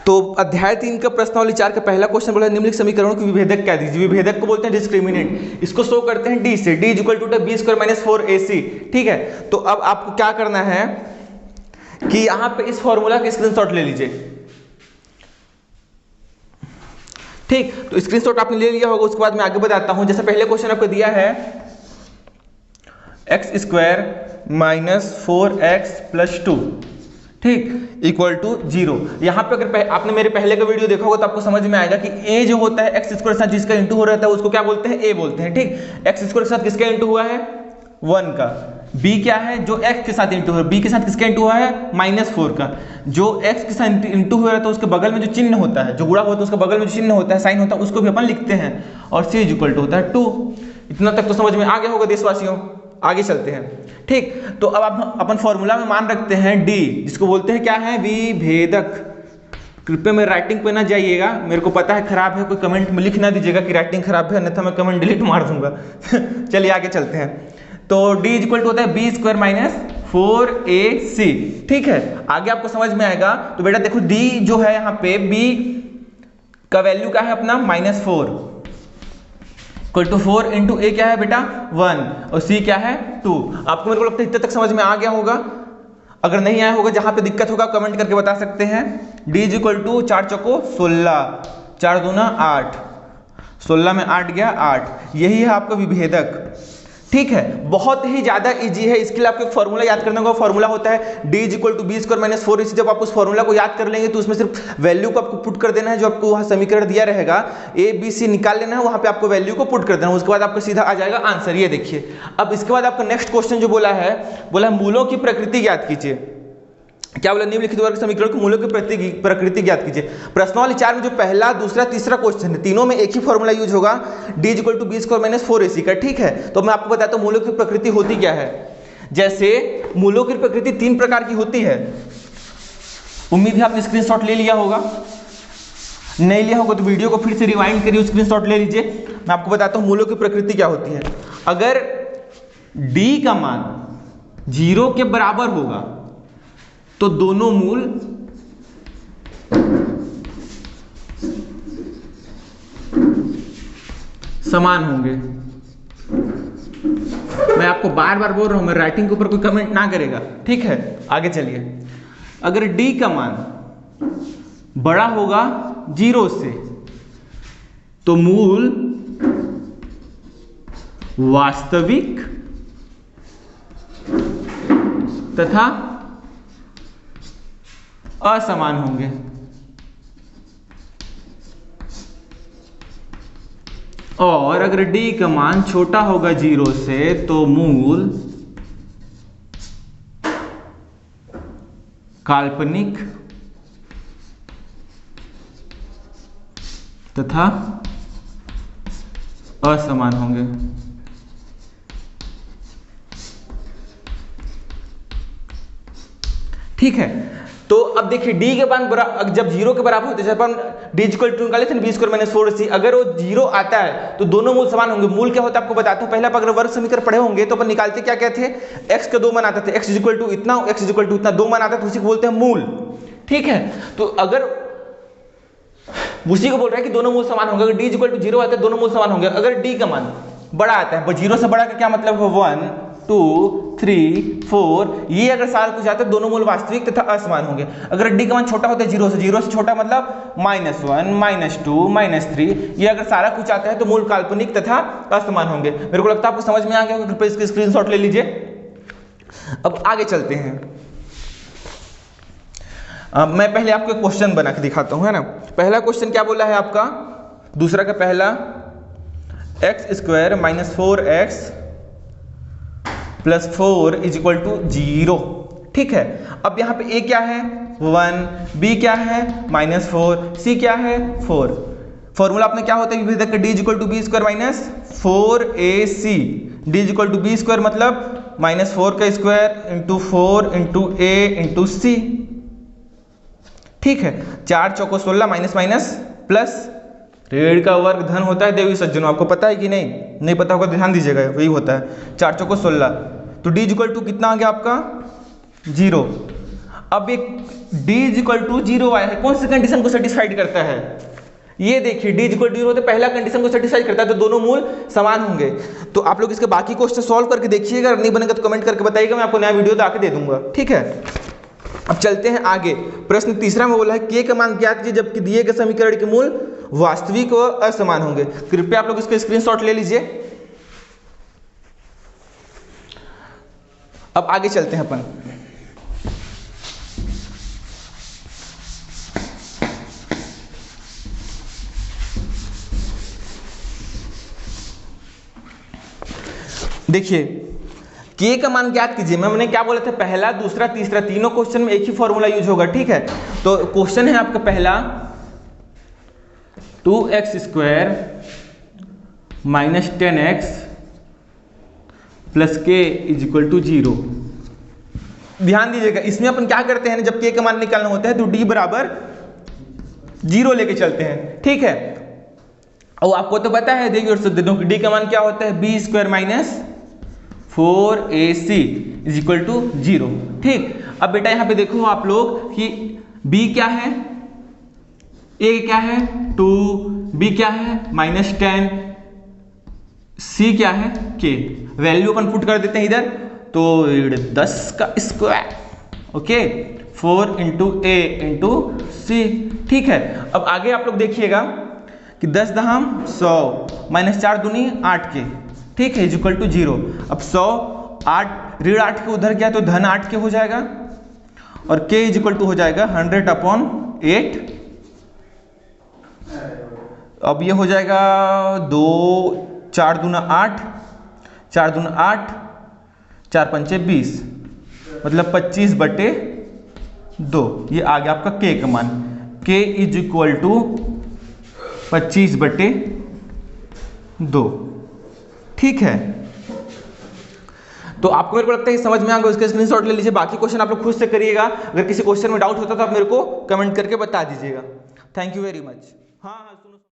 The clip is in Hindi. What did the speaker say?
तो अध्याय 3 का प्रश्नावली 4 का पहला क्वेश्चन बोला निम्नलिखित समीकरणों की विभेदक क्या दीजिए। विभेदक को बोलते हैं डिस्क्रिमिनेंट। इसको शो करते हैं डी से, d equal to b square minus 4ac। ठीक है, तो अब आपको क्या करना है कि यहां पे इस फॉर्मूला का स्क्रीनशॉट ले लीजिए। ठीक, तो स्क्रीनशॉट आपने ले लिया होगा, उसके बाद मैं आगे बताता हूं। जैसे पहले क्वेश्चन आपको दिया है x square minus 4x plus 2, ठीक, इक्वल टू 0। यहाँ पे अगर आपने मेरे पहले का वीडियो देखा होगा तो आपको समझ में आएगा कि a जो होता है एक्स स्क्वायर के साथ जिसका इंटू हो रहता है उसको क्या बोलते हैं, a बोलते हैं। ठीक, एक्स स्क्वायर के साथ किसका इंटू हुआ है, 1 का। b क्या है, जो x के साथ इंटू है, b के साथ किसका इंटू हुआ है, -4 का। जो x के साथ इंटू हुआ रहता है उसके बगल में जो चिन्ह होता है, जो गुणा होता है उसके बगल में जो चिन्ह होता है, साइन होता है, उसको भी अपन लिखते हैं। और c इक्वल टू होता है 2। इतना तक तो समझ में आ गया होगा देशवासियों। आगे चलते हैं। ठीक, तो अब अपन फॉर्मूला में मान रखते हैं d, जिसको बोलते हैं क्या है, विभेदक। कृपया मेरे राइटिंग पे ना जाइएगा, मेरे को पता है खराब है, कोई कमेंट में लिख ना दीजिएगा कि राइटिंग खराब है, अन्यथा मैं कमेंट डिलीट मार दूंगा। चलिए आगे चलते हैं। तो d इक्वल टू होता है बी स्क्वायर माइनस 4ac। ठीक है, आगे आपको समझ में आएगा। तो बेटा देखो d जो है यहाँ पे b का वैल्यू क्या है अपना, -4 इक्वल टू 4 इंटू ए क्या है बेटा 1 और c क्या है 2। आपको मेरे को लगता है इतने तक समझ में आ गया होगा। अगर नहीं आया होगा, जहां पे दिक्कत होगा कमेंट करके बता सकते हैं। d इक्वल टू 4 चौको 16, 4 दूना 8, 16 में 8 गया 8। यही है आपका विभेदक। ठीक है, बहुत ही ज्यादा इजी है। इसके लिए आपको एक फॉर्मूला याद करने का फॉर्मूला होता है d equal to b square minus 4ac। जब आप उस फॉर्मूला को याद कर लेंगे तो उसमें सिर्फ वैल्यू को आपको पुट कर देना है, जो आपको वहां समीकरण दिया रहेगा a b c निकाल लेना है, वहां पे आपको वैल्यू को पुट कर देना है, उसके बाद आपको सीधा आ जाएगा आंसर। ये देखिए, अब इसके बाद आपका नेक्स्ट क्वेश्चन जो बोला है मूलों की प्रकृति ज्ञात कीजिए। क्या बोला, निम्नलिखित वर्ग समीकरण के मूलों की प्रकृति ज्ञात कीजिए। प्रश्नावली 4 में जो पहला, दूसरा, तीसरा क्वेश्चन है, तीनों में एक ही फॉर्मूला यूज होगा, d equal to b square minus 4ac का। ठीक है, तो मैं आपको बताता हूं मूलों की प्रकृति होती क्या है। जैसे मूलों की प्रकृति 3 प्रकार की होती है। उम्मीद है आपने स्क्रीनशॉट ले लिया होगा, नहीं लिया होगा तो वीडियो को फिर से रिवाइंड करिए, स्क्रीनशॉट ले लीजिए। मैं आपको बताता हूं मूलों की प्रकृति क्या होती है। अगर d का मान 0 के बराबर होगा तो दोनों मूल समान होंगे। मैं आपको बार बार बोल रहा हूं, मैं राइटिंग के ऊपर कोई कमेंट ना करेगा। ठीक है, आगे चलिए। अगर d का मान बड़ा होगा 0 से तो मूल वास्तविक तथा असमान होंगे। और अगर d का मान छोटा होगा 0 से तो मूल काल्पनिक तथा असमान होंगे। ठीक है, तो अब देखिए d के मान जब 0 के बराबर होते हैं, जब अपन d इक्वल टू निकाले थे बी स्क्वायर माइनस 4ac, अगर वो 0 आता है तो दोनों मूल समान होंगे। मूल क्या होता है आपको बताता हूं। पहले अगर वर्ग समीकरण पढ़े होंगे तो अपन निकालते क्या कहते हैं, x के 2 मान आते थे, x इक्वल टू इतना, x इक्वल टू इतना, 2 मान आता है तो उसी को बोलते हैं मूल। ठीक है, तो अगर उसी को बोल रहा है कि दोनों मूल समान होंगे। अगर d इक्वल टू 0 आता है दोनों मूल समान होंगे। अगर d का मान बड़ा आता है, 0 से बड़ा का क्या मतलब है, 1 2 3 4, ये अगर सारा कुछ आता है दोनों मूल वास्तविक तथा असमान होंगे। अगर d का मान छोटा होता है 0 से छोटा मतलब -1 -2 -3, ये अगर सारा कुछ आता है तो मूल काल्पनिक तथा असमान होंगे। मेरे को लगता है आपको समझ में आ गया होगा, कृपया इसकी स्क्रीनशॉट ले लीजिए। अब आगे चलते हैं। मैं पहले आपको एक क्वेश्चन बना के दिखाता हूं, है ना। पहला क्वेश्चन क्या बोला है आपका, दूसरा का पहला, x square minus 4x plus 4 is equal to 0। ठीक है, अब यहाँ पे a क्या है 1, b क्या है -4, c क्या है 4। फॉर्मूला अपने क्या होता है विभेदक का, d equal to b square minus 4ac। d equal to b square मतलब -4 का square into 4 into a into c। ठीक है, 4 चौको 16 माइनस माइनस प्लस, ऋण का वर्ग धन होता है देवी सज्जनों, आपको पता है कि नहीं पता होगा ध्यान दीजिएगा, वही होता है 4 चौको 16। तो d इक्वल टू कितना आ गया आपका 0। अब एक d इज इक्वल टू 0 आया है, कौन सी कंडीशन को सेटिस्फाइड करता है? ये देखिए d इज इक्वल टू 0 तो पहला कंडीशन को सेटिस्फाई करता है, तो दोनों मूल समान होंगे। तो आप लोग इसके बाकी क्वेश्चन सॉल्व करके देखिएगा, अगर नहीं बनेगा तो कमेंट करके बताइएगा, मैं आपको नया वीडियो ला के दे दूंगा, ठीक है। अब चलते हैं आगे। प्रश्न तीसरा में बोला है k का मान ज्ञात कीजिए जबकि दिए गए समीकरण के मूल वास्तविक व असमान होंगे। कृपया आप लोग इसका स्क्रीनशॉट ले लीजिए। अब आगे चलते हैं अपन। देखिए k का मान ज्ञात कीजिए, मैंने क्या बोला था, पहला दूसरा तीसरा तीनों क्वेश्चन में एक ही फॉर्मूला यूज होगा, ठीक है। तो क्वेश्चन है आपका पहला 2x square minus 10x plus k is equal to 0। ध्यान दीजिएगा, इसमें अपन क्या करते हैं, जब k का मान निकालना होता है तो d बराबर 0 लेके चलते हैं, ठीक है। और आपको तो पता है, देखिए और दे दूं कि d का मान क्या होता है, b square minus 4ac is equal to 0, ठीक। अब बेटा यहाँ पे देखो आप लोग कि b क्या है, a क्या है 2, b क्या है -10, c क्या है k। वैल्यू अपन पुट कर देते हैं इधर, तो 10 का square, okay, 4 into a into c, ठीक है। अब आगे आप लोग देखिएगा कि 10 दहम 100 -4 दूनी 8 के, ठीक है, इज इक्वल टू 0। अब 100 8 ऋण 8 के उधर गया तो धन 8 के हो जाएगा, और k इज इक्वल टू हो जाएगा 100/8। अब ये हो जाएगा 2 4 दूना 8, 4 दूना 8, 4 पंचे 20, मतलब 25/2। ये आ गया आपका k का मान, k इज इक्वल टू 25/2, ठीक है। तो आपको मेरे को लगता है समझ में आ गया, इसका स्क्रीनशॉट ले लीजिए। बाकी क्वेश्चन आप लोग खुद से करिएगा, अगर किसी क्वेश्चन में डाउट होता तो आप मेरे को कमेंट करके बता दीजिएगा। Thank you very much. हाँ हाँ सुनो।